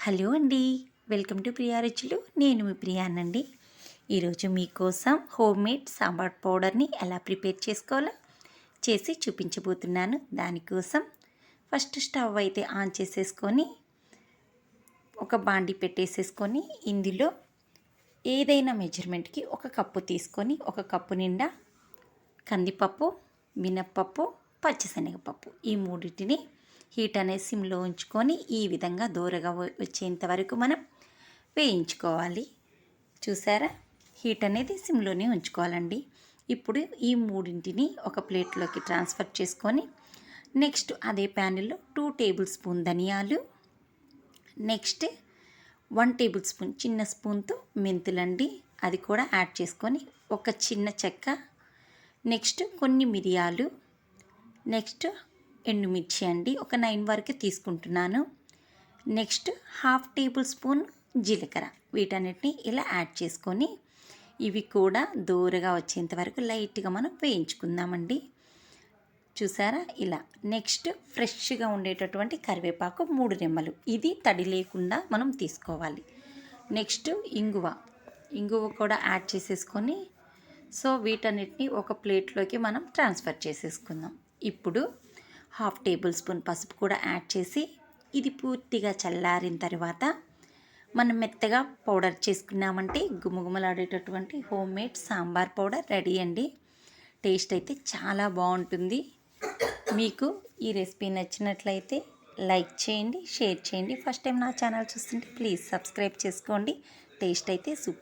Hello అండి, welcome to Priya రుచులు. నేను మీ ప్రియానండి. ఈరోజు మీకోసం హోమ్ మేడ్ సాంబార్ పౌడర్ని ఎలా ప్రిపేర్ చేసుకోవాలో చేసి చూపించబోతున్నాను. దానికోసం ఫస్ట్ స్టవ్ అయితే ఆన్ చేసేసుకొని ఒక బాండి పెట్టేసేసుకొని ఇందులో ఏదైనా మెజర్మెంట్కి ఒక కప్పు తీసుకొని ఒక కప్పు నిండా కందిపప్పు, మినప్పప్పు, పచ్చిశనగపప్పు ఈ మూడింటిని హీట్ అనే సిమ్లో ఉంచుకొని ఈ విధంగా దూరగా వచ్చేంత వరకు మనం వేయించుకోవాలి. చూసారా, హీట్ అనేది సిమ్లోనే ఉంచుకోవాలండి. ఇప్పుడు ఈ మూడింటిని ఒక ప్లేట్లోకి ట్రాన్స్ఫర్ చేసుకొని నెక్స్ట్ అదే ప్యాన్లో 2 టేబుల్ స్పూన్ ధనియాలు, నెక్స్ట్ 1 టేబుల్ స్పూన్ చిన్న స్పూన్తో మెంతులండి, అది కూడా యాడ్ చేసుకొని ఒక చిన్న చెక్క, నెక్స్ట్ కొన్ని మిరియాలు, నెక్స్ట్ ఎండుమిర్చి అండి ఒక 9 వరకు తీసుకుంటున్నాను. నెక్స్ట్ 1/2 టేబుల్ స్పూన్ జీలకర్ర, వీటన్నిటిని ఇలా యాడ్ చేసుకొని ఇవి కూడా దూరగా వచ్చేంత వరకు లైట్గా మనం వేయించుకుందామండి. చూసారా ఇలా. నెక్స్ట్ ఫ్రెష్గా ఉండేటటువంటి కరివేపాకు 3 రెమ్మలు, ఇది తడి లేకుండా మనం తీసుకోవాలి. నెక్స్ట్ ఇంగువ కూడా యాడ్ చేసేసుకొని సో వీటన్నిటిని ఒక ప్లేట్లోకి మనం ట్రాన్స్ఫర్ చేసేసుకుందాం. ఇప్పుడు 1/2 టేబుల్ స్పూన్ పసుపు కూడా యాడ్ చేసి ఇది పూర్తిగా చల్లారిన తర్వాత మనం మెత్తగా పౌడర్ చేసుకున్నామంటే గుమగుమలాడేటటువంటి home made sambar powder ready అండి. టేస్ట్ అయితే చాలా బాగుంటుంది. మీకు ఈ రెసిపీ నచ్చినట్లయితే లైక్ చేయండి, షేర్ చేయండి. ఫస్ట్ టైం నా ఛానల్ చూస్తుంటే ప్లీజ్ సబ్స్క్రైబ్ చేసుకోండి. టేస్ట్ అయితే సూపర్.